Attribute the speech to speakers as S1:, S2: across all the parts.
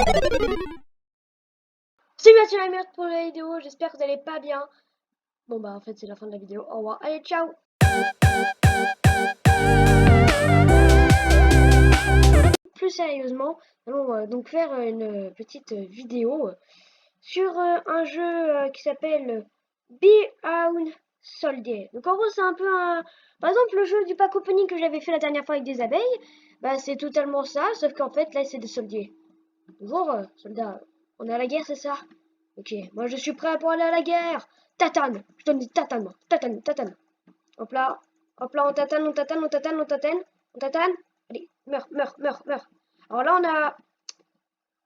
S1: Salut à tous la merde pour la vidéo, j'espère que vous allez pas bien. Bon bah en fait c'est la fin de la vidéo, au revoir, allez ciao. Plus sérieusement, allons donc faire une petite vidéo sur un jeu qui s'appelle Beyond Soldier. Donc en gros c'est un peu un... Par exemple le jeu du pack opening que j'avais fait la dernière fois avec des abeilles, bah c'est totalement ça, sauf qu'en fait là c'est des soldiers. Bonjour soldats, on est à la guerre c'est ça? Ok, moi je suis prêt pour aller à la guerre. Tatane, je donne des tatanes moi, tatane, tatane. Hop là, on tatane, on tatane, on tatane, on tatane, on tatane. Allez, meurs, meurs, meurs, meurs. Alors là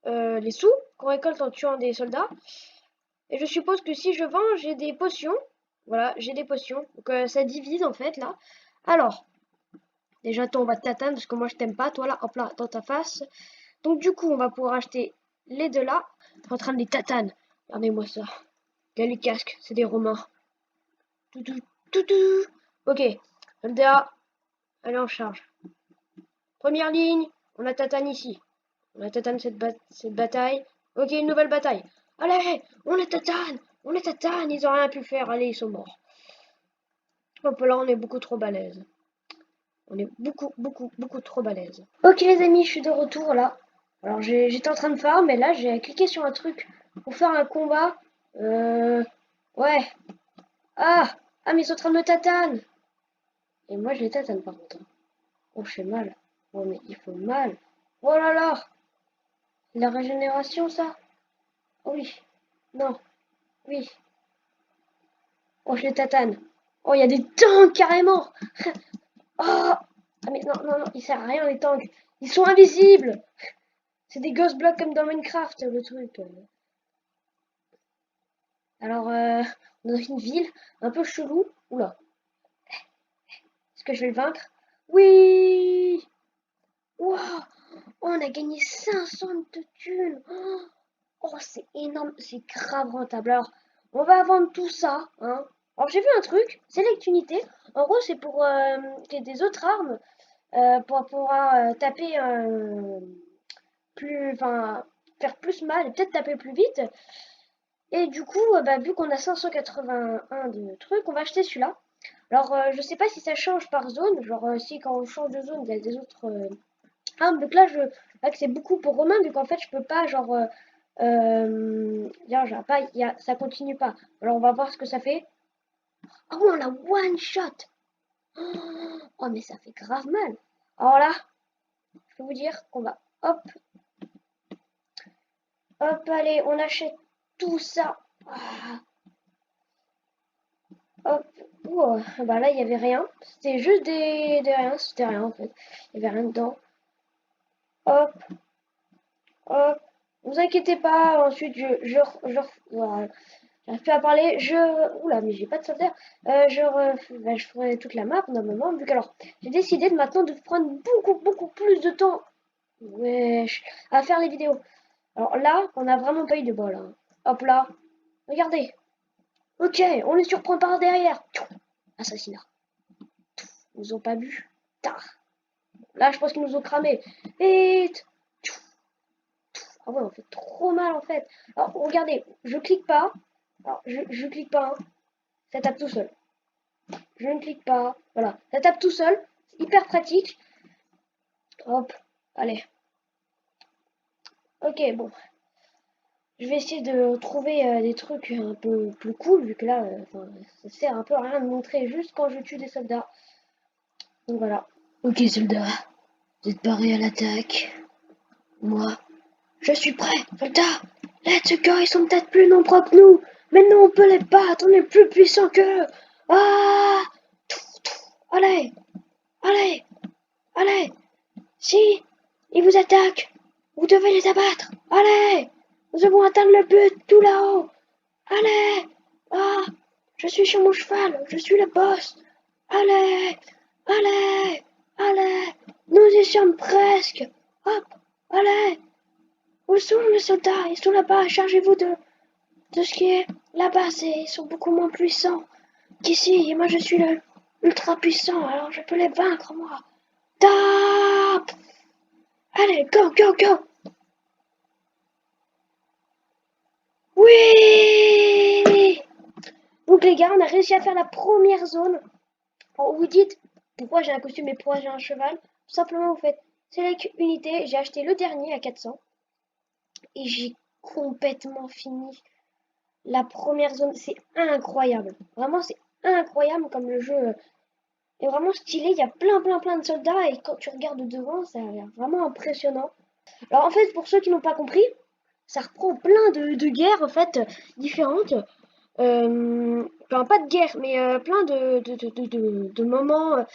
S1: on a les sous qu'on récolte en tuant des soldats. Et je suppose que si je vends, j'ai des potions. Voilà, j'ai des potions. Donc ça divise en fait là. Alors, déjà toi on va te tatane parce que moi je t'aime pas. Toi là, hop là, dans ta face. Donc du coup on va pouvoir acheter les deux là. Je suis en train de les tatane. Regardez-moi ça. Il y a les casques, c'est des Romains. Toutou, toutou. Ok, soldat, allez en charge. Première ligne, on a tatane ici. On a tatane cette bataille. Ok, une nouvelle bataille. Allez, on les tatane, ils ont rien pu faire, allez, ils sont morts. Hop là, on est beaucoup trop balèze. On est beaucoup trop balèze. Ok les amis, je suis de retour là. Alors j'étais en train de farm, mais là j'ai cliqué sur un truc pour faire un combat. Ouais. Ah, ah mais ils sont en train de me tatane. Et moi je les tatane par contre. Oh, je fais mal. Oh mais il faut mal. Oh là là. La régénération ça? Oh, oui. Non. Oui. Oh, je les tatane. Oh, il y a des tanks carrément. Oh. Ah mais non, non, non, il sert à rien les tanks. Ils sont invisibles. C'est des ghost blocks comme dans Minecraft, le truc. Alors, on est dans une ville un peu chelou. Oula, est-ce que je vais le vaincre? Oui. Waouh. Oh, on a gagné 500 de thunes. Oh, c'est énorme, c'est grave rentable. Alors, on va vendre tout ça, hein. Alors, j'ai vu un truc, select unité. En gros, c'est pour qu'il y ait des autres armes pour pouvoir taper plus, enfin, faire plus mal et peut-être taper plus vite. Et du coup, bah, vu qu'on a 581 de trucs, on va acheter celui-là. Alors, je sais pas si ça change par zone, genre si quand on change de zone, il y a des autres armes. Donc là, là que c'est beaucoup pour Romain, vu qu'en fait, je peux pas, genre, genre, pas, ça continue pas. Alors, on va voir ce que ça fait. Ah oui, on a one shot. Oh, mais ça fait grave mal. Alors là, je peux vous dire qu'on va, hop, hop, allez, on achète tout ça. Ah, hop, ouh, bah là, il y avait rien. C'était juste des rien, c'était rien en fait. Il y avait rien dedans. Hop, hop. Vous inquiétez pas, ensuite voilà. J'arrive plus à parler, oula, mais j'ai pas de soldaire. Bah, je ferai toute la map normalement, vu que alors, j'ai décidé de maintenant de prendre beaucoup plus de temps, wesh, à faire les vidéos. Alors là, on a vraiment pas eu de bol, hein. Hop là, regardez. Ok, on les surprend par derrière. Assassinat. Ils nous ont pas vu. Tard. Là, je pense qu'ils nous ont cramé. Vite. Ah ouais, on fait trop mal en fait. Alors, regardez, je clique pas. Alors, je clique pas, hein. Ça tape tout seul. Je ne clique pas. Voilà, ça tape tout seul. C'est hyper pratique. Hop, allez. Ok, bon. Je vais essayer de trouver des trucs un peu plus cool, vu que là, ça sert un peu à rien de montrer juste quand je tue des soldats. Donc voilà. Ok, soldats, vous êtes parés à l'attaque. Moi, je suis prêt, soldats. Let's go, ils sont peut-être plus nombreux que nous. Mais nous, on peut les battre, on est plus puissants qu'eux. Ah! Allez, allez, allez. Si ils vous attaquent, vous devez les abattre. Allez, nous devons atteindre le but tout là-haut. Allez, ah, je suis sur mon cheval, je suis le boss. Allez, allez, allez, nous y sommes presque. Hop, allez, où sont les soldats? Ils sont là-bas, chargez-vous de ce qui est là-bas, ils sont beaucoup moins puissants qu'ici. Et moi, je suis le ultra puissant, alors je peux les vaincre, moi. Top! Allez, go, go, go! Oui! Donc les gars, on a réussi à faire la première zone. Alors, vous dites, pourquoi j'ai un costume et pourquoi j'ai un cheval? Tout simplement, vous faites Select unité. J'ai acheté le dernier à 400. Et j'ai complètement fini la première zone. C'est incroyable. Vraiment, c'est incroyable comme le jeu est vraiment stylé. Il y a plein de soldats. Et quand tu regardes devant, ça a l'air vraiment impressionnant. Alors en fait, pour ceux qui n'ont pas compris, ça reprend plein de guerres en fait différentes. Enfin, pas de guerre, mais plein de moments.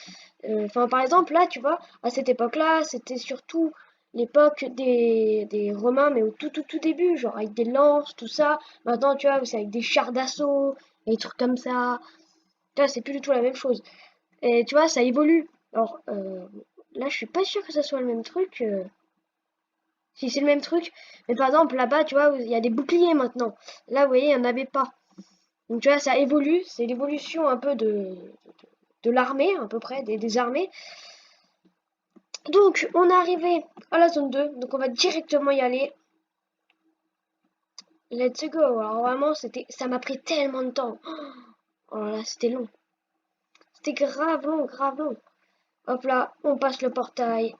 S1: Enfin, par exemple, là, tu vois, à cette époque-là, c'était surtout l'époque des Romains, mais au tout début, genre avec des lances, tout ça. Maintenant, tu vois, c'est avec des chars d'assaut, et des trucs comme ça. Tu vois, c'est plus du tout la même chose. Et tu vois, ça évolue. Alors, là, je suis pas sûre que ça soit le même truc. Si c'est le même truc. Mais par exemple, là-bas, tu vois, il y a des boucliers maintenant. Là, vous voyez, il n'y en avait pas. Donc, tu vois, ça évolue. C'est l'évolution un peu de l'armée, à peu près, des armées. Donc, on est arrivé à la zone 2. Donc, on va directement y aller. Let's go. Alors, vraiment, ça m'a pris tellement de temps. Oh là là, c'était long. C'était grave long, grave long. Hop là, on passe le portail.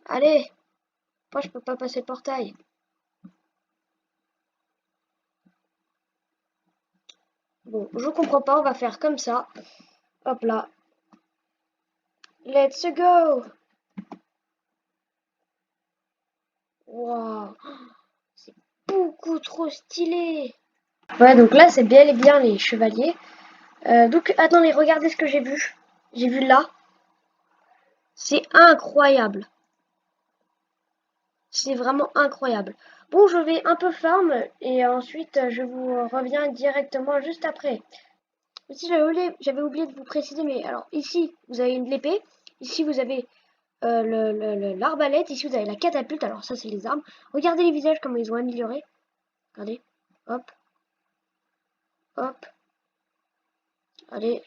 S1: Allez. Pourquoi je peux pas passer le portail? Bon, je comprends pas. On va faire comme ça. Hop là. Let's go. Wow. C'est beaucoup trop stylé. Ouais, donc là, c'est bel et bien les chevaliers. Donc, attendez, regardez ce que j'ai vu. J'ai vu là. C'est incroyable. C'est vraiment incroyable. Bon, je vais un peu farm et ensuite je vous reviens directement juste après. Aussi, j'avais oublié de vous préciser, mais alors ici, vous avez l'épée. Ici, vous avez l'arbalète. Ici, vous avez la catapulte. Alors ça, c'est les armes. Regardez les visages, comment ils ont amélioré. Regardez. Hop, hop. Allez.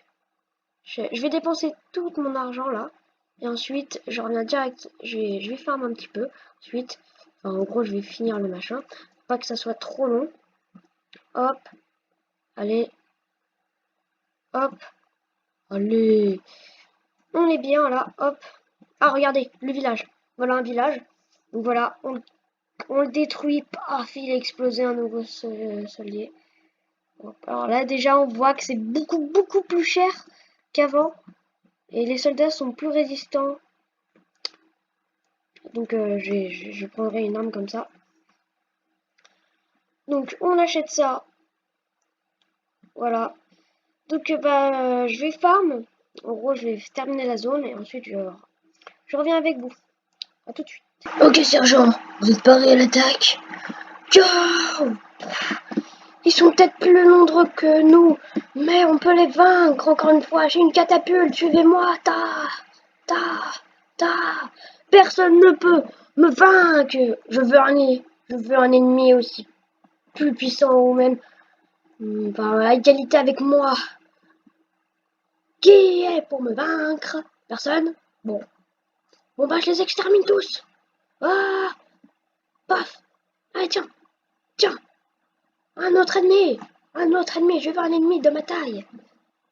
S1: Je vais dépenser tout mon argent là. Et ensuite, je reviens direct. Je vais farm un petit peu. Ensuite, enfin, en gros, je vais finir le machin. Pas que ça soit trop long. Hop. Allez. Hop. Allez. On est bien là. Hop. Ah, regardez, le village. Voilà un village. Donc voilà, on le détruit. Paf, il a explosé un nouveau soldier. Hop. Alors là, déjà, on voit que c'est beaucoup plus cher qu'avant. Et les soldats sont plus résistants. Donc je prendrai une arme comme ça. Donc on achète ça. Voilà. Donc je vais farm. En gros, je vais terminer la zone et ensuite je reviens avec vous. A tout de suite. Ok, sergent, vous êtes paré à l'attaque. Go! Ils sont peut-être plus nombreux que nous, mais on peut les vaincre encore une fois. J'ai une catapulte, suivez-moi. Ta, ta. Personne ne peut me vaincre. Je veux un ennemi aussi plus puissant ou même à égalité avec moi. Qui est pour me vaincre? Personne? Bon. Bon bah je les extermine tous. Ah! Paf! Allez tiens! Tiens! Un autre ennemi! Un autre ennemi! Je veux un ennemi de ma taille!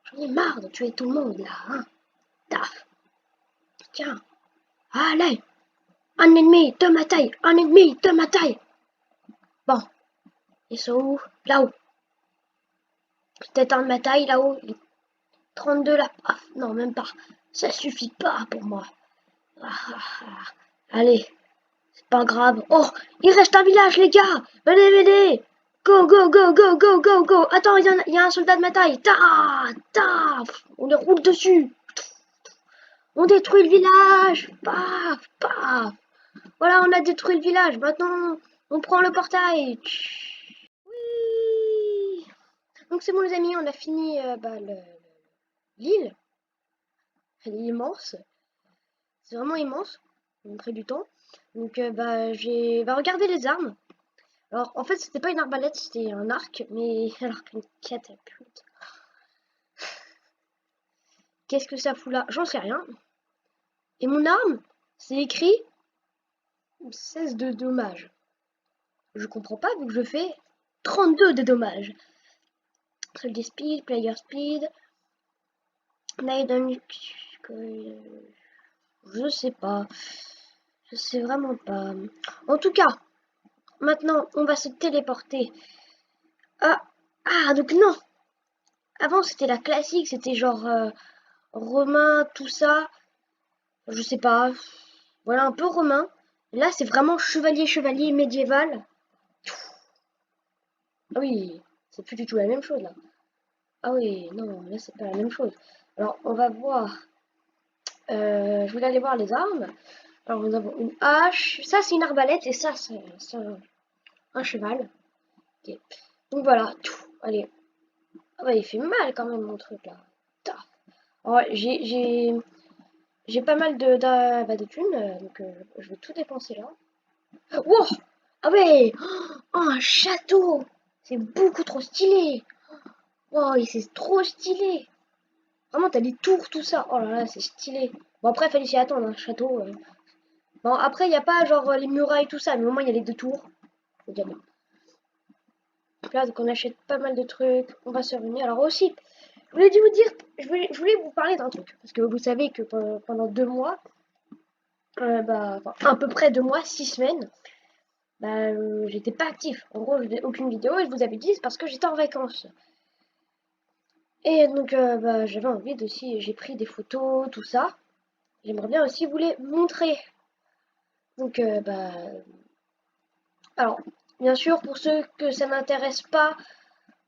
S1: J'en ai marre de tuer tout le monde là, hein! Taf! Tiens! Allez! Un ennemi de ma taille! Un ennemi de ma taille! Bon. Ils sont où? Là-haut. Peut-être un de ma taille là-haut. 32 là. Ah, non, même pas. Ça suffit pas pour moi. Allez, c'est pas grave. Oh, il reste un village, les gars. Venez m'aider. Go, go, go, go, go, go, go. Attends, il y a un soldat de ma taille. Ta. On les roule dessus. On détruit le village. Paf, paf. Voilà, on a détruit le village. Maintenant, on prend le portail. Oui. Donc c'est bon les amis, on a fini l'île. Elle est immense. C'est vraiment immense. Ça me pris du temps. Donc regarder les armes. Alors en fait c'était pas une arbalète, c'était un arc, mais alors qu'une catapulte. Qu'est-ce que ça fout là? J'en sais rien. Et mon arme, c'est écrit 16 de dommages. Je comprends pas vu que je fais 32 de dommages. Soldier speed, player speed. Je sais pas. Je sais vraiment pas. En tout cas, maintenant, on va se téléporter. Ah, donc non. Avant, c'était la classique, c'était genre romain, tout ça. Je sais pas. Voilà, un peu romain. Là, c'est vraiment chevalier médiéval. Ah oui, c'est plus du tout la même chose là. Ah oui, non, là, c'est pas la même chose. Alors, on va voir. Je voulais aller voir les armes. Alors, nous avons une hache. Ça, c'est une arbalète. Et ça, c'est un cheval. Ok. Donc voilà, tout. Allez. Ah bah, il fait mal quand même mon truc là. Alors, j'ai pas mal de thunes, donc je vais tout dépenser là. Wow! Ah ouais! Oh, un château! C'est beaucoup trop stylé! Wow, c'est trop stylé! Vraiment, t'as des tours, tout ça. Oh là là, c'est stylé. Bon, après, il fallait s'y attendre, un château. Bon, après, il n'y a pas genre les murailles, tout ça, mais au moins, il y a les deux tours. C'est déjà bien. Là, donc on achète pas mal de trucs. On va se revenir. Alors aussi, je voulais vous dire, je voulais vous parler d'un truc. Parce que vous savez que pendant 2 mois, à peu près 2 mois, 6 semaines, j'étais pas actif. En gros, je faisais aucune vidéo et je vous avais dit c'est parce que j'étais en vacances. Et donc, j'avais envie aussi, j'ai pris des photos, tout ça. J'aimerais bien aussi vous les montrer. Donc, alors, bien sûr, pour ceux que ça n'intéresse pas,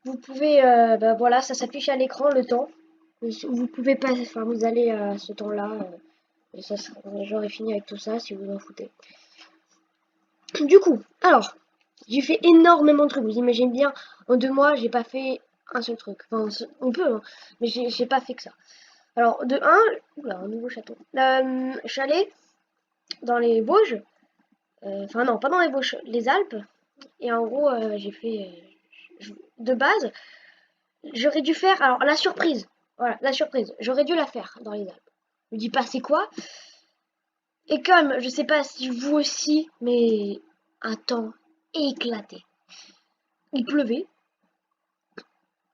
S1: vous pouvez, voilà, ça s'affiche à l'écran le temps. Vous pouvez pas, enfin, vous allez à ce temps-là, et ça j'aurai fini avec tout ça si vous en foutez. Du coup, alors, j'ai fait énormément de trucs. Vous imaginez bien, en 2 mois, j'ai pas fait un seul truc. Enfin, on peut, hein, mais j'ai pas fait que ça. Alors, de 1, oula, un nouveau château. Je suis allée dans les Vosges. Enfin, non, pas dans les Vosges, les Alpes. Et en gros, j'ai fait. De base, j'aurais dû faire. Alors, la surprise. Voilà, la surprise. J'aurais dû la faire dans les Alpes. Je me dis pas c'est quoi. Et comme, je sais pas si vous aussi, mais un temps éclaté. Il pleuvait,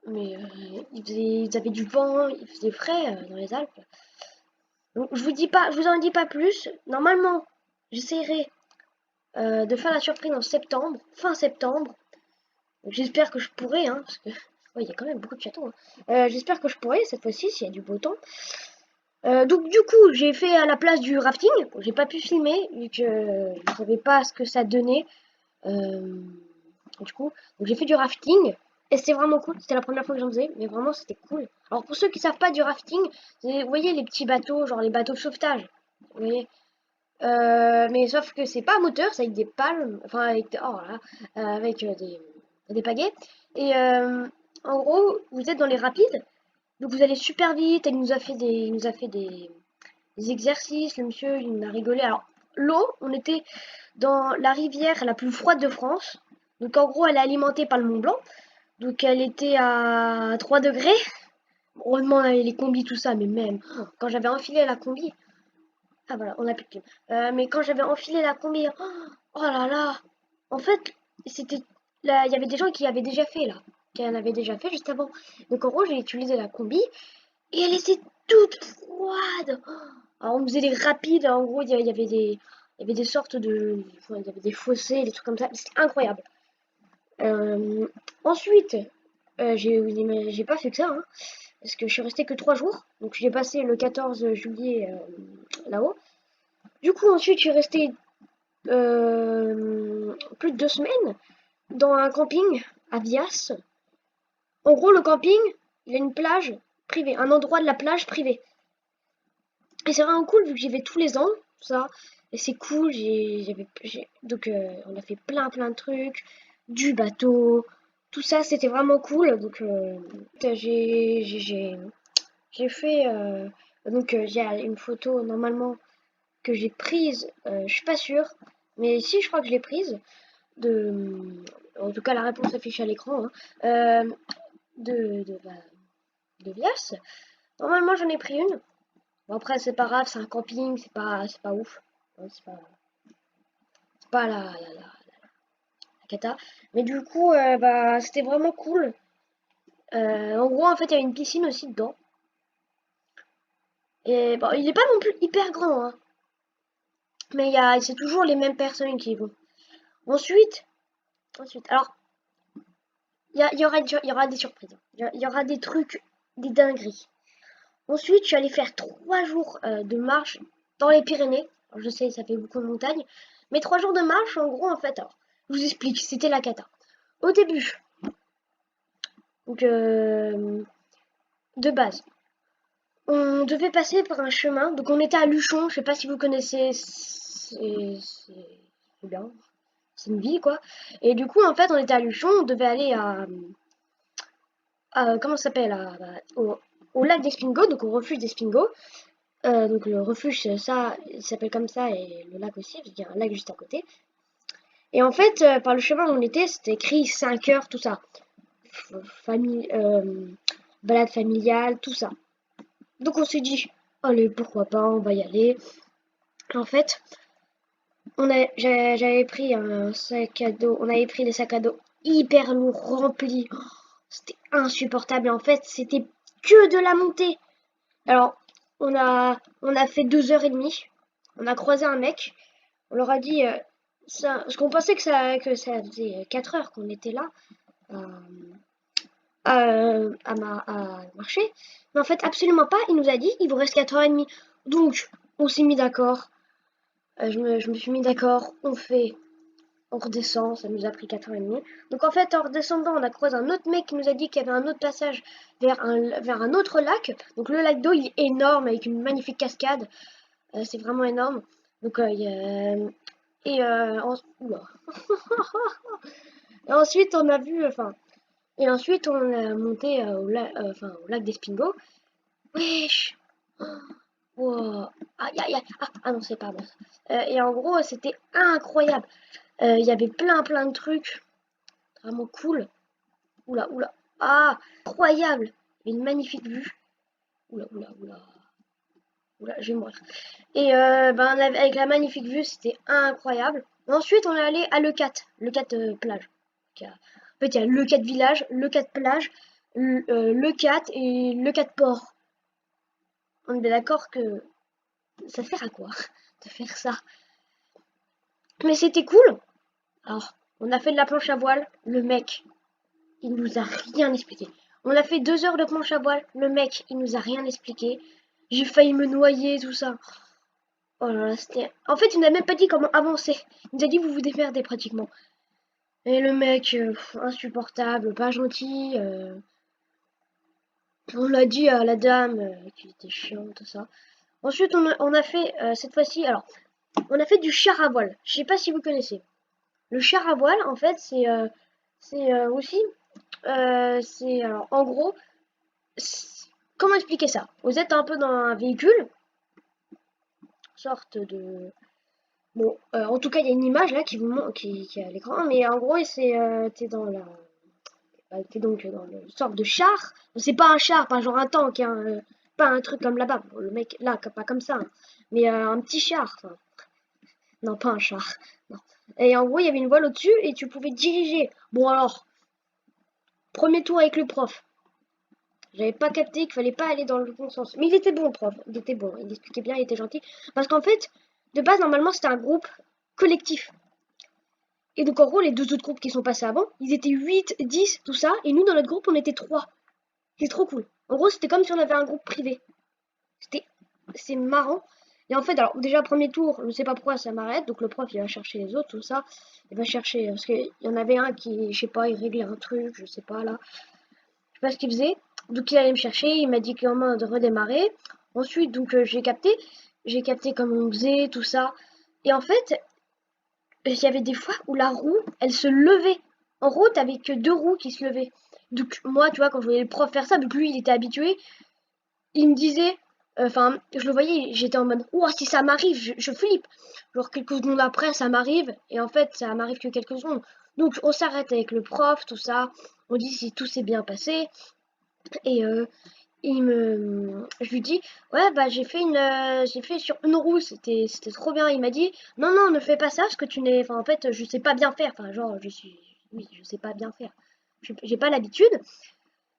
S1: mais ils avaient du vent, il faisait frais dans les Alpes. Donc, je vous en dis pas plus. Normalement, j'essaierai de faire la surprise en septembre, fin septembre. J'espère que je pourrai, hein, parce que ouais, il y a quand même beaucoup de châteaux. Hein. J'espère que je pourrai cette fois-ci s'il y a du beau temps. Donc du coup, j'ai fait à la place du rafting. J'ai pas pu filmer vu que je savais pas ce que ça donnait. Du coup, donc j'ai fait du rafting et c'était vraiment cool. C'était la première fois que j'en faisais, mais vraiment c'était cool. Alors pour ceux qui savent pas du rafting, vous voyez les petits bateaux, genre les bateaux de sauvetage. Vous voyez, mais sauf que c'est pas un moteur, c'est avec des palmes, enfin avec, oh là, avec des pagaies. Et en gros, vous êtes dans les rapides, donc vous allez super vite. Il nous a fait des exercices. Le monsieur, il nous a rigolé. Alors l'eau, on était dans la rivière la plus froide de France. Donc en gros, elle est alimentée par le Mont Blanc. Donc elle était à 3 degrés. Heureusement, on avait les combis, tout ça, mais même quand j'avais enfilé la combi, ah voilà, on a plus de clim. Mais quand j'avais enfilé la combi, oh là là, en fait, c'était là, il y avait des gens qui avaient déjà fait là, qui en avaient déjà fait juste avant. Donc en gros, j'ai utilisé la combi et elle était toute froide. Alors on faisait des rapides, en gros, il y avait des sortes de, enfin, il y avait des fossés, des trucs comme ça. C'était incroyable. Euh, ensuite, j'ai pas fait que ça, hein, parce que je suis restée que 3 jours. Donc j'ai passé le 14 juillet là-haut. Du coup, ensuite, je suis restée plus de 2 semaines dans un camping à Vias. En gros, le camping, il a une plage privée, un endroit de la plage privé. Et c'est vraiment cool vu que j'y vais tous les ans, tout ça. Et c'est cool, donc on a fait plein de trucs, du bateau, tout ça, c'était vraiment cool. Donc j'ai fait, j'ai une photo normalement que j'ai prise, je suis pas sûre, mais si je crois que je l'ai prise, en tout cas la réponse affichée à l'écran, hein, de Vias. Normalement j'en ai pris une. Bon, après c'est pas grave, c'est un camping, c'est pas ouf. Hein, c'est pas la cata. Mais du coup, bah, c'était vraiment cool. En gros, en fait, il y a une piscine aussi dedans. Et bon, il est pas non plus hyper grand, hein. Mais c'est toujours les mêmes personnes qui y vont. Ensuite, alors, il y aura des surprises. Il y aura des trucs, des dingueries. Ensuite, je suis allée faire 3 jours de marche dans les Pyrénées. Alors, je sais, ça fait beaucoup de montagnes. Mais 3 jours de marche, en gros, en fait, alors, je vous explique, c'était la cata. Au début, donc, de base, on devait passer par un chemin. Donc, on était à Luchon, je sais pas si vous connaissez, c'est bien, c'est une ville, quoi. Et du coup, en fait, on était à Luchon, on devait aller comment ça s'appelle, au lac d'Espingo, donc au refuge d'Espingo. Donc le refuge, ça, il s'appelle comme ça, et le lac aussi, parce qu'il y a un lac juste à côté. Et en fait, par le chemin où on était, c'était écrit 5 heures, tout ça. Famille, balade familiale, tout ça. Donc on s'est dit, allez, pourquoi pas, on va y aller. En fait, j'avais pris un sac à dos, on avait pris des sacs à dos hyper lourds, remplis. Oh, c'était insupportable. Et en fait, c'était que de la montée. Alors, on a fait 2 heures et demie. On a croisé un mec. On leur a dit, ça, parce qu'on pensait que ça faisait 4 heures qu'on était là à marcher. Mais en fait, absolument pas. Il nous a dit, il vous reste 4 heures et demie. Donc, on s'est mis d'accord. Je me suis mis d'accord. On redescend. Ça nous a pris 4 heures et demie. Donc, en fait, en redescendant, on a croisé un autre mec qui nous a dit qu'il y avait un autre passage vers un autre lac. Donc, le lac d'eau, il est énorme avec une magnifique cascade. C'est vraiment énorme. Donc, il y a, oula. Et ensuite, on a vu, enfin, et ensuite, on a monté au lac d'Espingo. Wesh! Wow. Aïe, aïe, aïe. Ah non, c'est pas bon. Et en gros, c'était incroyable. Il y avait plein de trucs vraiment cool. Oula, oula. Ah, incroyable. Une magnifique vue. Oula, oula, oula. Oula, je vais mourir. Et avec la magnifique vue, c'était incroyable. Ensuite, on est allé à Le 4 plage. En fait, il y a Le 4 village, Le 4 plage, Le 4 et Le 4 port. On est d'accord que ça sert à quoi de faire ça? Mais c'était cool. Alors, on a fait de la planche à voile. Le mec, il nous a rien expliqué. On a fait 2 heures de planche à voile. Le mec, il nous a rien expliqué. J'ai failli me noyer, tout ça. Oh là là, c'était... En fait, il n'a même pas dit comment avancer. Il nous a dit vous vous démerdez pratiquement. Et le mec, insupportable, pas gentil. On l'a dit à la dame qu'il était chiant, tout ça. Ensuite, on a fait, cette fois-ci, alors, on a fait du char à voile. Je sais pas si vous connaissez. Le char à voile, en fait, aussi, alors, en gros, comment expliquer ça? Vous êtes un peu dans un véhicule, sorte de... Bon, en tout cas, il y a une image là qui vous montre, qui est à l'écran, mais en gros, t'es dans t'es donc dans une sorte de char. C'est pas un char, pas genre un tank, hein, pas un truc comme là-bas. Bon, le mec là, pas comme ça, hein, mais un petit char. Enfin, non, pas un char. Non. Et en gros, il y avait une voile au-dessus et tu pouvais diriger. Bon alors, premier tour avec le prof. J'avais pas capté qu'il fallait pas aller dans le bon sens. Mais il était bon, le prof. Il était bon. Il expliquait bien, il était gentil. Parce qu'en fait, de base, normalement, c'était un groupe collectif. Et donc, en gros, les 2 autres groupes qui sont passés avant, ils étaient 8, 10, tout ça. Et nous, dans notre groupe, on était 3. C'est trop cool. En gros, c'était comme si on avait un groupe privé. C'est marrant. Et en fait, alors, déjà, premier tour, je ne sais pas pourquoi ça m'arrête. Donc, le prof, il va chercher les autres, tout ça. Il va chercher, parce qu'il y en avait un qui, je sais pas, il réglait un truc, je sais pas, là. Je sais pas ce qu'il faisait. Donc, il allait me chercher. Il m'a dit comment de redémarrer. Ensuite, donc, j'ai capté. J'ai capté comment on faisait, tout ça. Et en fait, il y avait des fois où la roue, elle se levait. En gros, t'avais que 2 roues qui se levaient. Donc, moi, tu vois, quand je voyais le prof faire ça, vu que lui, il était habitué, il me disait, enfin, je le voyais, j'étais en mode, ouah, si ça m'arrive, je flippe. Genre, quelques secondes après, ça m'arrive, et en fait, ça m'arrive que quelques secondes. Donc, on s'arrête avec le prof, tout ça, on dit si tout s'est bien passé, et Je lui dis, ouais, bah j'ai fait sur une roue, c'était trop bien. Il m'a dit, non, non, ne fais pas ça, parce que tu n'es, enfin, en fait, je sais pas bien faire. Enfin, genre, oui, je sais pas bien faire. J'ai pas l'habitude.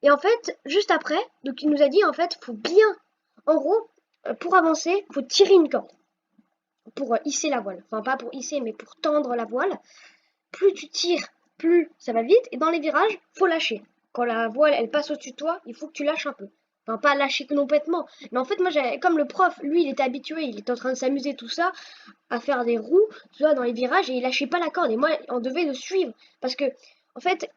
S1: Et en fait, juste après, donc il nous a dit, en fait, faut bien, en gros, pour avancer, faut tirer une corde pour hisser la voile. Enfin, pas pour hisser, mais pour tendre la voile. Plus tu tires, plus ça va vite. Et dans les virages, faut lâcher. Quand la voile, elle passe au-dessus de toi, il faut que tu lâches un peu. Enfin, pas lâcher complètement. Mais en fait, moi, comme le prof, lui, il était habitué, il était en train de s'amuser, tout ça, à faire des roues, tu vois, dans les virages, et il lâchait pas la corde. Et moi, on devait le suivre. Parce que, en fait,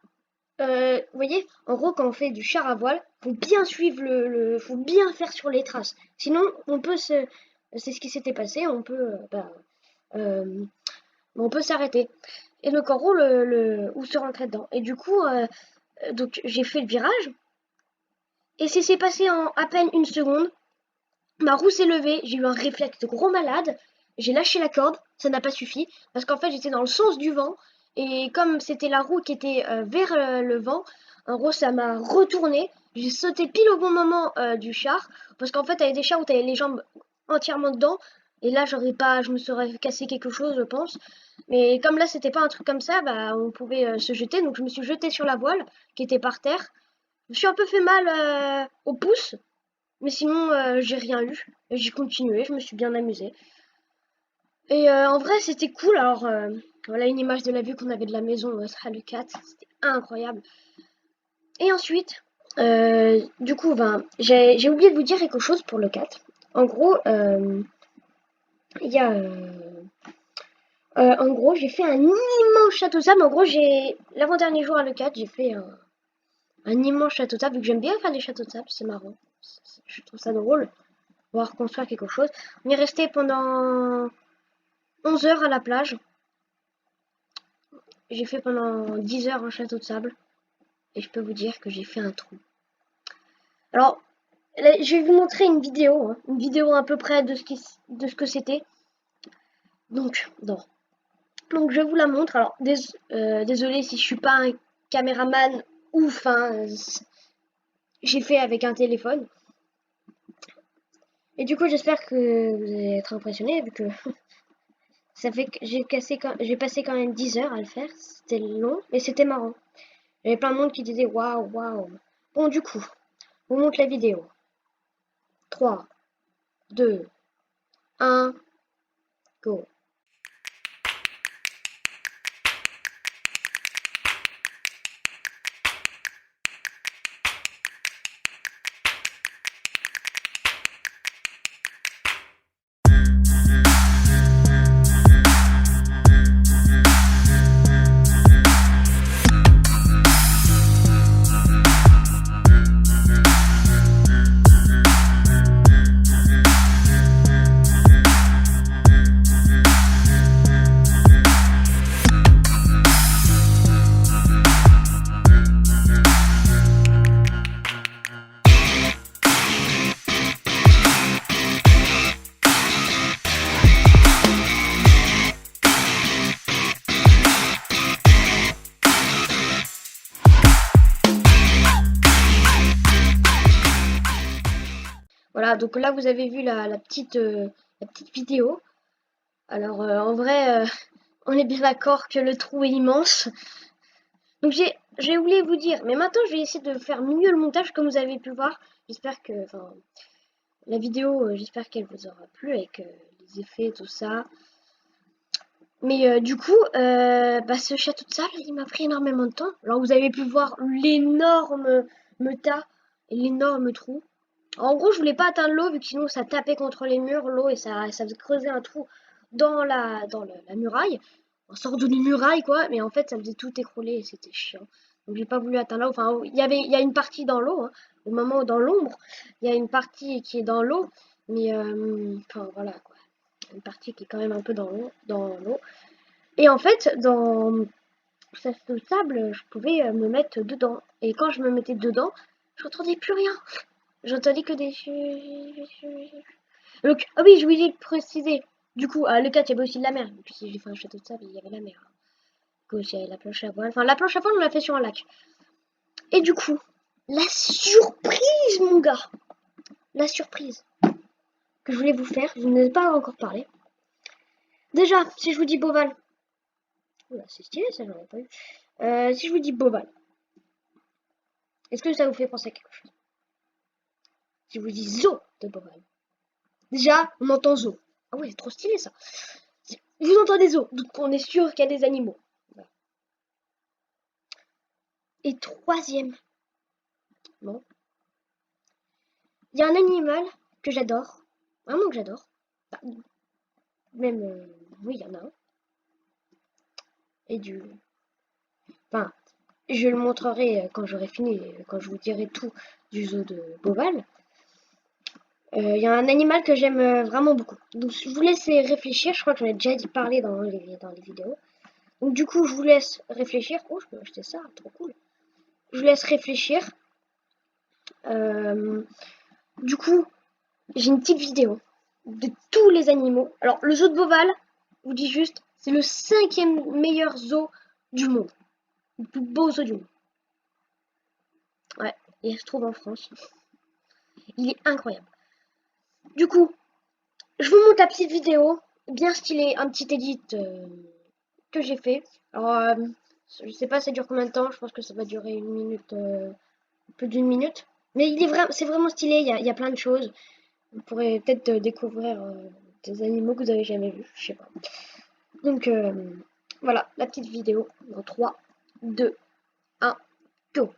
S1: vous voyez, en gros, quand on fait du char à voile, faut bien suivre faut bien faire sur les traces. Sinon, on peut se, c'est ce qui s'était passé, euh, on peut s'arrêter. Et donc, en gros, ou se rentrer dedans. Et du coup, donc j'ai fait le virage, et c'est passé en à peine une seconde. Ma roue s'est levée, j'ai eu un réflexe de gros malade, j'ai lâché la corde, ça n'a pas suffi, parce qu'en fait j'étais dans le sens du vent, et comme c'était la roue qui était vers le vent, en gros ça m'a retourné, j'ai sauté pile au bon moment du char, parce qu'en fait t'avais des chars où t'avais les jambes entièrement dedans, et là je me serais cassé quelque chose je pense, mais comme là c'était pas un truc comme ça, bah on pouvait se jeter, donc je me suis jetée sur la voile qui était par terre, je me suis un peu fait mal au pouce, mais sinon, j'ai rien eu. Et j'ai continué, je me suis bien amusée. Et en vrai, c'était cool. Alors, voilà une image de la vue qu'on avait de la maison le 4. C'était incroyable. Et ensuite, du coup, ben, j'ai oublié de vous dire quelque chose pour le 4. En gros, il y a... en gros, j'ai fait un immense château de sable. En gros, l'avant-dernier jour à le 4, j'ai fait un immense château de sable. Vu que j'aime bien faire des châteaux de sable, c'est marrant. Je trouve ça drôle. Voir construire quelque chose. On est resté pendant 11 heures à la plage. J'ai fait pendant 10 heures un château de sable. Et je peux vous dire que j'ai fait un trou. Alors, là, je vais vous montrer une vidéo. Hein, une vidéo à peu près de ce que c'était. Donc, non. Donc, je vous la montre. Alors, désolé si je suis pas un caméraman ouf. Hein, j'ai fait avec un téléphone. Et du coup, j'espère que vous allez être impressionnés vu que ça fait que j'ai passé quand même 10 heures à le faire. C'était long, mais c'était marrant. Il y avait plein de monde qui disait waouh, waouh. Bon, du coup, on monte la vidéo. 3, 2, 1, go. Voilà, donc là vous avez vu la petite vidéo. Alors en vrai, on est bien d'accord que le trou est immense. Donc j'ai oublié de vous dire, mais maintenant je vais essayer de faire mieux le montage comme vous avez pu voir. J'espère que, enfin, la vidéo, j'espère qu'elle vous aura plu avec les effets, tout ça. Mais du coup, ce château de sable, il m'a pris énormément de temps. Alors vous avez pu voir l'énorme tas et l'énorme trou. En gros, je voulais pas atteindre l'eau vu que sinon ça tapait contre les murs, l'eau, et ça faisait creuser un trou dans la muraille. En sorte de muraille quoi, mais en fait ça faisait tout écrouler et c'était chiant. Donc j'ai pas voulu atteindre l'eau. Enfin, il y a une partie dans l'eau, hein, au moment où dans l'ombre, il y a une partie qui est dans l'eau, mais enfin voilà quoi. Une partie qui est quand même un peu dans l'eau. Et en fait, dans ce sable, je pouvais me mettre dedans. Et quand je me mettais dedans, je n'entendais plus rien. J'entendais que des... Donc, ah oui, je voulais préciser. Du coup, le 4, il y avait aussi de la mer. Et puis si j'ai fait un château de sable, il y avait la mer. Du coup, il y avait la planche à voile. Enfin, la planche à voile, on l'a fait sur un lac. Et du coup, la surprise, mon gars. La surprise que je voulais vous faire, je n'en ai pas encore parlé. Déjà, si je vous dis Beauval, oula, c'est stylé ça, j'en ai pas eu. Si je vous dis Beauval, est-ce que ça vous fait penser à quelque chose? Si je vous dis Zoo de Beauval, déjà, on entend Zoo. Ah ouais, c'est trop stylé ça. Vous entendez Zoo, donc on est sûr qu'il y a des animaux. Voilà. Et troisième, bon, il y a un animal que j'adore, vraiment que j'adore. Enfin, même, oui, il y en a un. Et enfin, je le montrerai quand j'aurai fini, quand je vous dirai tout du zoo de Beauval. Il y a un animal que j'aime vraiment beaucoup. Donc je vous laisse réfléchir, je crois que j'en ai déjà parlé dans les vidéos. Donc du coup, je vous laisse réfléchir. Oh, je peux acheter ça, trop cool. Je vous laisse réfléchir. Du coup, j'ai une petite vidéo de tous les animaux. Alors, le zoo de Beauval, je vous dis juste, c'est le 5e meilleur zoo du monde. Le plus beau zoo du monde. Ouais, et il se trouve en France. Il est incroyable. Du coup, je vous montre la petite vidéo, bien stylée, un petit edit que j'ai fait. Alors, je sais pas ça dure combien de temps, je pense que ça va durer une minute, plus d'une minute. Mais c'est vraiment stylé, il y a plein de choses. Vous pourrez peut-être découvrir des animaux que vous avez jamais vus, je sais pas. Donc voilà, la petite vidéo dans 3, 2, 1, go!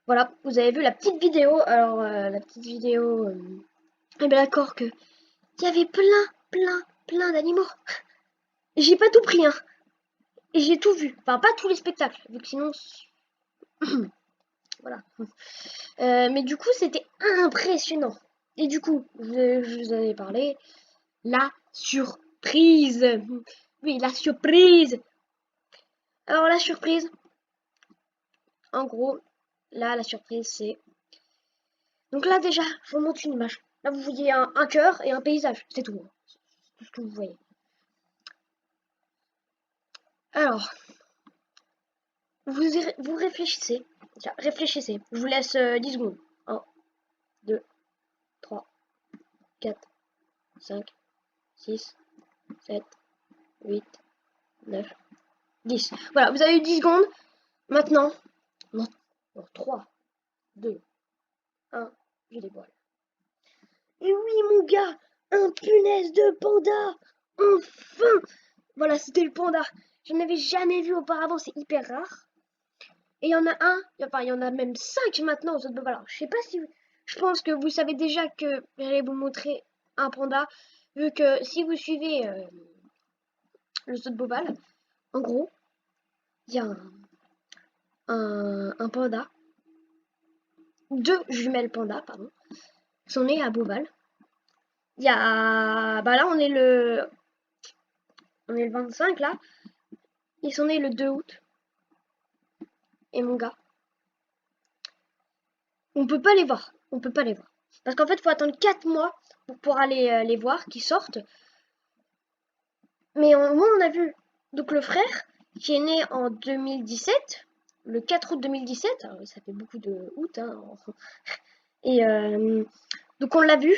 S1: Voilà, vous avez vu la petite vidéo. Alors, la petite vidéo, eh bien d'accord que il y avait plein d'animaux. J'ai pas tout pris, hein. Et j'ai tout vu. Enfin, pas tous les spectacles, vu que sinon... voilà. Mais du coup, c'était impressionnant. Et du coup, je vous en ai parlé. La surprise. Oui, la surprise. Alors, la surprise, en gros, là, la surprise, c'est... Donc là, déjà, je vous montre une image. Là, vous voyez un cœur et un paysage. C'est tout. C'est tout ce que vous voyez. Alors, vous réfléchissez. Tiens, réfléchissez. Je vous laisse 10 secondes. 1, 2, 3, 4, 5, 6, 7, 8, 9, 10. Voilà, vous avez eu 10 secondes. Maintenant, non, 3, 2, 1, je dévoile. Et oui, mon gars, un punaise de panda. Enfin. Voilà, c'était le panda. Je n'avais jamais vu auparavant, c'est hyper rare. Et il y en a un, enfin il y en a même 5 maintenant aux autres Beauval. Alors, je sais pas si... Je pense que vous savez déjà que j'allais vous montrer un panda, vu que si vous suivez le zoo de Beauval, en gros, il y a un panda, 2 jumelles pandas, pardon, qui sont nées à Beauval. Il y a... Bah là, on est le 25, là. Ils sont nés le 2 août. Et mon gars, on peut pas les voir. On peut pas les voir. Parce qu'en fait, il faut attendre 4 mois pour pouvoir aller les voir, qu'ils sortent. Mais moi, on a vu donc le frère qui est né en 2017, le 4 août 2017. Alors, ça fait beaucoup de août. Hein. Et donc, on l'a vu.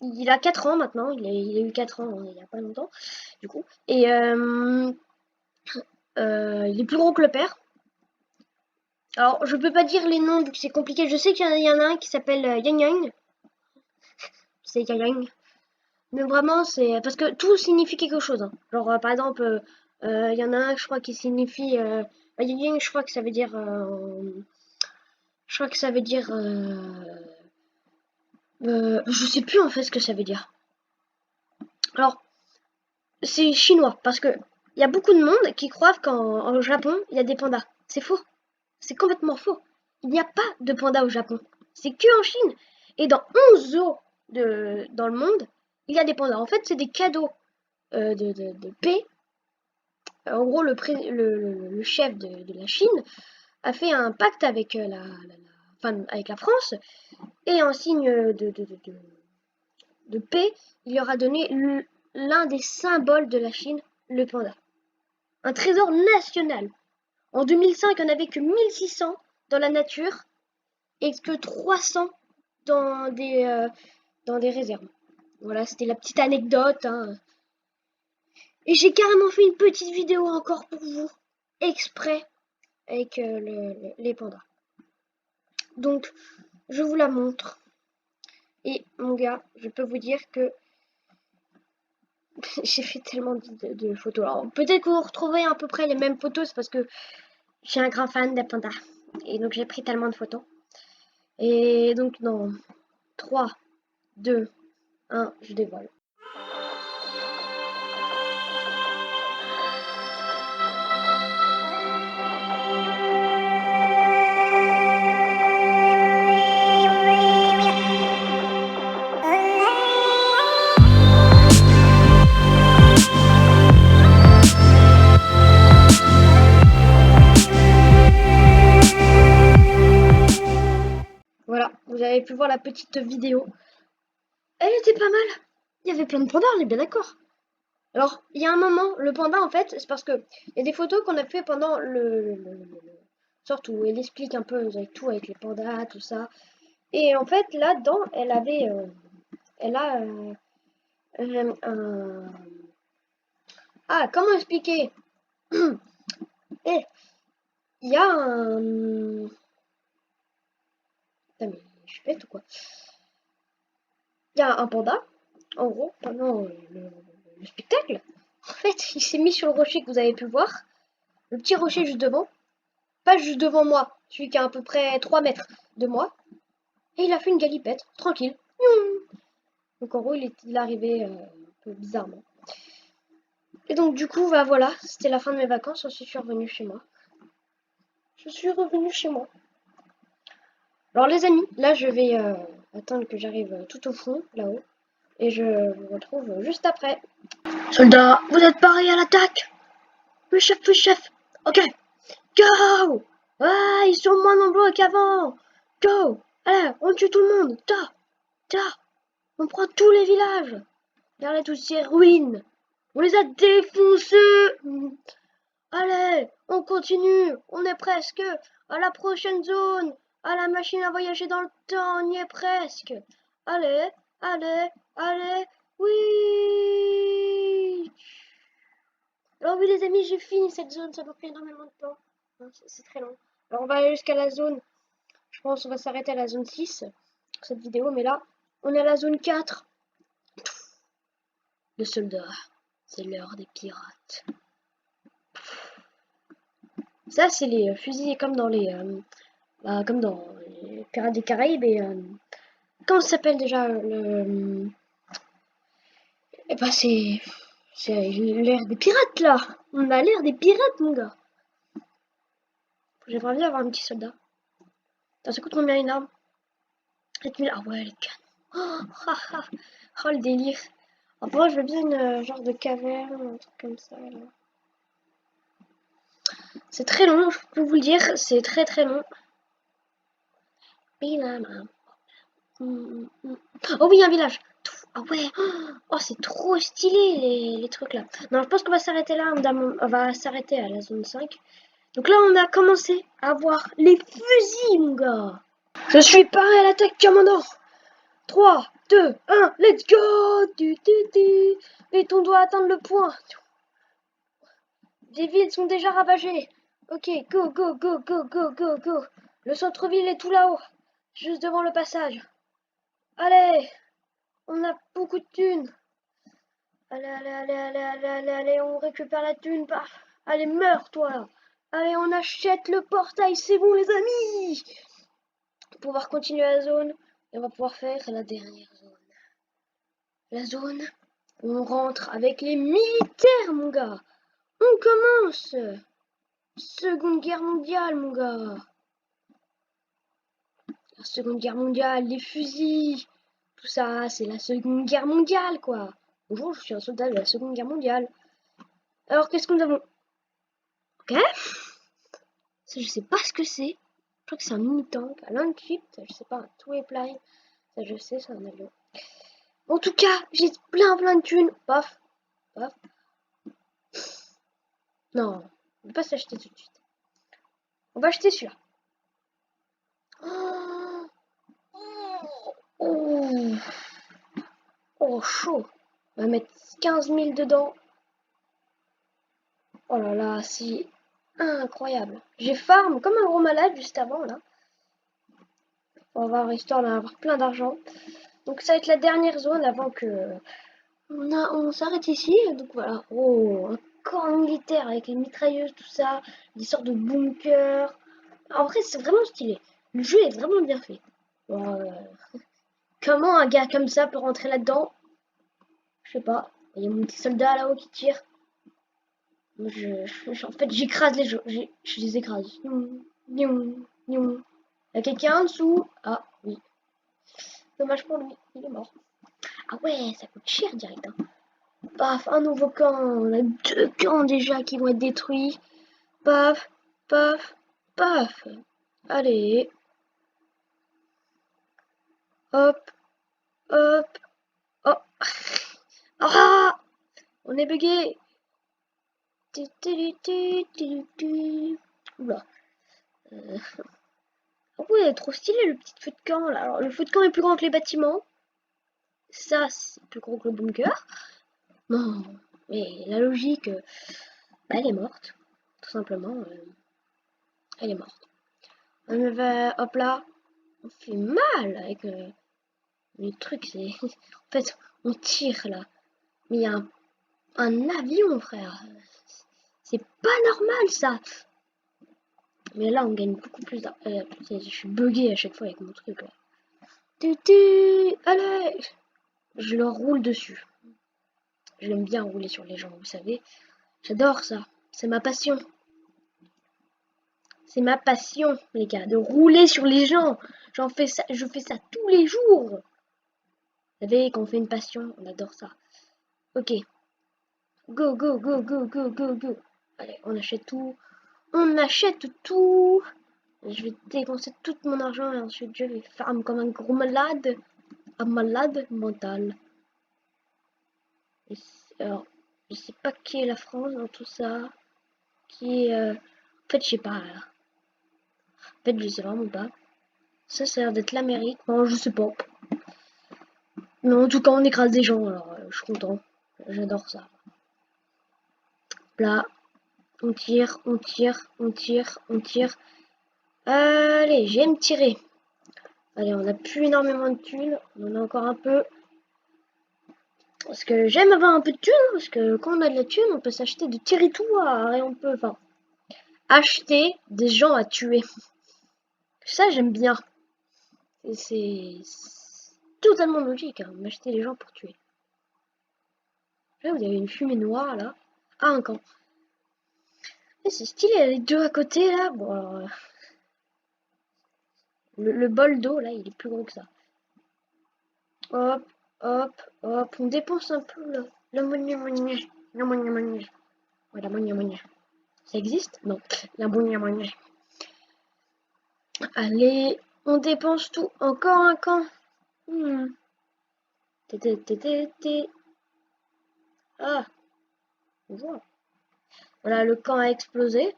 S1: Il a 4 ans maintenant, il a eu 4 ans il n'y a pas longtemps, du coup. Et il est plus gros que le père. Alors, je peux pas dire les noms vu que c'est compliqué. Je sais qu'il y en a un qui s'appelle Yang Yang. C'est Yang Yang. Mais vraiment, c'est parce que tout signifie quelque chose. Hein. Genre, par exemple, il y en a un, je crois, qui signifie Yang Yang. Je crois que ça veut dire. Je crois que ça veut dire. Je sais plus en fait ce que ça veut dire. Alors, c'est chinois parce que il y a beaucoup de monde qui croient qu'en Japon il y a des pandas. C'est faux. C'est complètement faux. Il n'y a pas de pandas au Japon. C'est que en Chine. Et dans 11 zoos dans le monde, il y a des pandas. En fait, c'est des cadeaux de paix. En gros, le chef de la Chine a fait un pacte avec avec la France et en signe de paix, il leur a donné l'un des symboles de la Chine, le panda. Un trésor national. En 2005, il n'y en avait que 1600 dans la nature et que 300 dans des réserves. Voilà, c'était la petite anecdote. Hein. Et j'ai carrément fait une petite vidéo encore pour vous, exprès, avec les pandas. Donc, je vous la montre. Et mon gars, je peux vous dire que j'ai fait tellement de photos. Alors, peut-être que vous retrouverez à peu près les mêmes photos, c'est parce que je suis un grand fan des pandas. Et donc, j'ai pris tellement de photos. Et donc, dans 3, 2, 1, je dévoile. Voilà, vous avez pu voir la petite vidéo. Elle était pas mal. Il y avait plein de pandas, on est bien d'accord. Alors, il y a un moment, le panda, en fait, c'est parce que il y a des photos qu'on a fait pendant sorte où elle explique un peu avec tout, avec les pandas, tout ça. Et en fait, là-dedans, elle a un... Ah, comment expliquer? Eh, il y a un... Putain, mais je suis bête ou quoi? Il y a un panda, en gros, pendant le spectacle. En fait, il s'est mis sur le rocher que vous avez pu voir. Le petit rocher juste devant. Pas juste devant moi, celui qui est à peu près 3 mètres de moi. Et il a fait une galipette, tranquille. Donc en gros, il est arrivé un peu bizarrement. Et donc du coup, bah voilà, c'était la fin de mes vacances, je suis revenue chez moi. Je suis revenue chez moi. Alors les amis, là je vais attendre que j'arrive tout au fond, là-haut. Et je vous retrouve juste après. Soldats, vous êtes parés à l'attaque? Oui chef. Ok, go! Ah, ils sont moins nombreux qu'avant. Go! Allez, on tue tout le monde. Ta, on prend tous les villages. Regardez toutes ces ruines. On les a défoncés. Allez, on continue. On est presque à la prochaine zone. À la machine à voyager dans le temps, on y est presque. Allez. Oui. Alors oui les amis, j'ai fini cette zone. Ça m'a pris énormément de temps. C'est très long. Alors on va aller jusqu'à la zone. Je pense qu'on va s'arrêter à la zone 6 pour cette vidéo. Mais là, on est à la zone 4. Le soldat, c'est l'heure des pirates. Ça, c'est les fusils comme dans les Pirates des Caraïbes et comment ça s'appelle déjà le eh ben c'est l'ère des pirates là. On a l'ère des pirates mon gars. J'aimerais bien avoir un petit soldat. Ça coûte combien une arme? 4000. Ah ouais les canons. Oh le délire. Après je veux bien une genre de caverne, un truc comme ça là. C'est très long, je peux vous le dire, c'est très long. Oh oui, un village. Ah ouais. Oh, c'est trop stylé les trucs là. Non, je pense qu'on va s'arrêter là, madame. On va s'arrêter à la zone 5. Donc là, on a commencé à voir les fusils, mon gars. Je suis paré à l'attaque, commandant. 3, 2, 1, let's go. Vite, on doit atteindre le point. Les villes sont déjà ravagées. Ok, go, go, go, go, go, go, go. Le centre-ville est tout là-haut, juste devant le passage. Allez, on a beaucoup de thunes. Allez, allez, allez, allez, allez, allez, allez, on récupère la thune. Allez, meurs, toi, là. Allez, on achète le portail, c'est bon, les amis. Pour pouvoir continuer la zone, et on va pouvoir faire la dernière zone. La zone où on rentre avec les militaires, mon gars. On commence. Seconde Guerre mondiale, mon gars. La Seconde Guerre mondiale, les fusils. Tout ça, c'est la Seconde Guerre mondiale, quoi. Bonjour, je suis un soldat de la Seconde Guerre mondiale. Alors, qu'est-ce que nous avons? Ok. Ça, je sais pas ce que c'est. Je crois que c'est un mini-tank. Un Landship, je sais pas, un Two-Plane. Ça, je sais, c'est un avion. En tout cas, j'ai plein de thunes. Paf, paf. Non, on va pas s'acheter tout de suite. On va acheter celui-là. Oh, oh, oh, chaud. On va mettre 15 000 dedans. Oh là là, c'est incroyable. J'ai farm comme un gros malade juste avant, là. On va avoir histoire d'avoir plein d'argent. Donc ça va être la dernière zone avant que on s'arrête ici. Donc voilà. Oh, un camp militaire avec les mitrailleuses, tout ça. Des sortes de bunkers. En vrai, c'est vraiment stylé. Le jeu est vraiment bien fait. Comment un gars comme ça peut rentrer là-dedans? Je sais pas. Il y a mon petit soldat là-haut qui tire. En fait, j'écrase les gens. Je les écrase. Il y a quelqu'un en dessous. Ah, oui. Dommage pour lui. Il est mort. Ah ouais, ça coûte cher direct. Hein. Paf, un nouveau camp. On a 2 camps déjà qui vont être détruits. Paf, paf, paf. Allez. Hop, hop, hop. Ah, on est bugué. Oula. Ah ouais, trop stylé le petit feu de camp là. Alors le feu de camp est plus grand que les bâtiments. Ça, c'est plus gros que le bunker. Non, mais la logique, bah, elle est morte. Tout simplement, elle est morte. On va, hop là, on fait mal avec le truc. C'est, en fait, on tire là. Mais il y a un avion, frère. C'est pas normal ça. Mais là, on gagne beaucoup plus d'argent. Je suis bugué à chaque fois avec mon truc là. Allez, je leur roule dessus. J'aime bien rouler sur les gens, vous savez. J'adore ça. C'est ma passion. C'est ma passion, les gars, de rouler sur les gens. Je fais ça tous les jours. Vous savez, quand on fait une passion, on adore ça. Ok. Go, go, go, go, go, go, go. Allez, on achète tout. On achète tout. Je vais dépenser tout mon argent et ensuite je vais farm comme un gros malade. Un malade mental. Alors, je sais pas qui est la France dans tout ça. Qui est... En fait, je sais pas. Là. En fait, je sais vraiment pas. Ça a l'air d'être l'Amérique. Non, je sais pas. Mais en tout cas, on écrase des gens, alors je suis content. J'adore ça. Là, on tire, on tire, on tire, on tire. Allez, j'aime tirer. Allez, on a plus énormément de thunes. On en a encore un peu. Parce que j'aime avoir un peu de thunes. Parce que quand on a de la thune, on peut s'acheter de territoires. Et on peut, enfin, acheter des gens à tuer. Ça, j'aime bien. C'est totalement logique, hein, m'acheter les gens pour tuer. Là, vous avez une fumée noire, là. Ah, un camp. C'est stylé, les deux à côté, là. Bon, alors, le bol d'eau, là, il est plus gros que ça. Hop, hop, hop. On dépense un peu, là. La monnaie. La monnaie. Ouais, la monnaie. Ça existe? Non. La monnaie. Allez, on dépense tout. Encore un camp. Ah, voilà, le camp a explosé.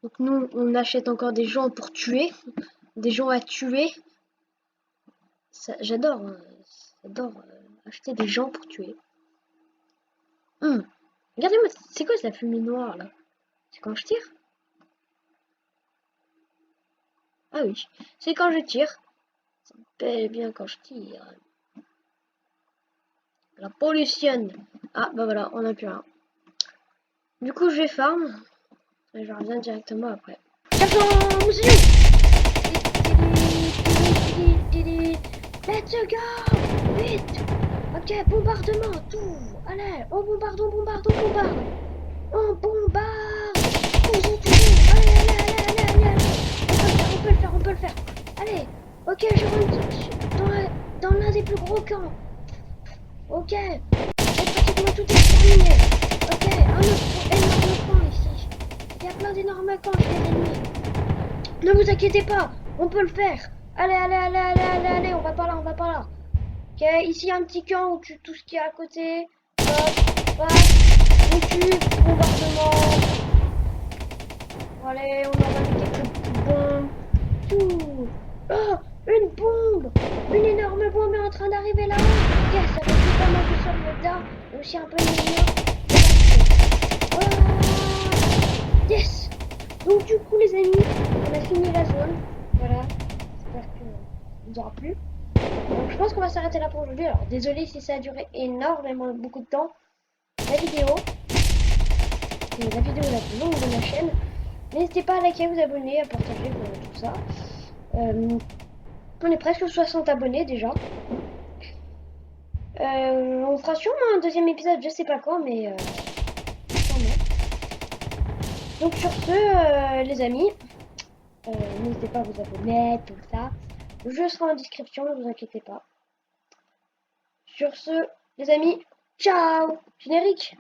S1: Donc nous, on achète encore des gens pour tuer. Des gens à tuer. J'adore. Hein. J'adore acheter des gens pour tuer. Regardez-moi, c'est quoi cette fumée noire là? C'est quand je tire? Ah oui, c'est quand je tire. C'est bel et bien quand je tire. La pollution. Ah bah voilà, on a plus rien. Du coup, je vais farm. Et je reviens directement après. J'attends, monsieur. Let's go! Vite! Ok, bombardement, tout! Allez, on bombarde, on bombarde, on bombarde! On bombarde! Tout, tout, tout! Allez, allez, allez, allez, allez! On peut le faire, on peut le faire, on peut le faire! Allez! Ok, je rentre dans l'un des plus gros camps! Ok! C'est pratiquement tout exterminé! Ok, un autre énorme camp ici! Il y a plein d'énormes camps chez les ennemis! Ne vous inquiétez pas, on peut le faire! Allez, allez, allez, allez, allez, allez, on va par là, on va par là! Ok, ici il y a un petit camp où tue tout ce qui est à côté. Hop, hop, on tue, bombardement. Allez, on en va avec quelques petites bombes. Tout. Oh, une bombe! Une énorme bombe est en train d'arriver là-haut. Yes, ça va tuer pas mal de soldats. Et aussi un peu de minions. Oh, yes! Donc du coup les amis, on a fini la zone. Voilà. J'espère qu'il n'y aura plus. Donc je pense qu'on va s'arrêter là pour aujourd'hui. Alors désolé si ça a duré énormément beaucoup de temps. La vidéo, c'est la vidéo la plus longue de ma chaîne. N'hésitez pas à liker, vous abonner, à partager tout ça. On est presque 60 abonnés déjà. On fera sûrement un deuxième épisode, je sais pas quand, mais sûrement. Donc sur ce, les amis, n'hésitez pas à vous abonner, tout ça. Le jeu sera en description, ne vous inquiétez pas. Sur ce, les amis, ciao! Générique!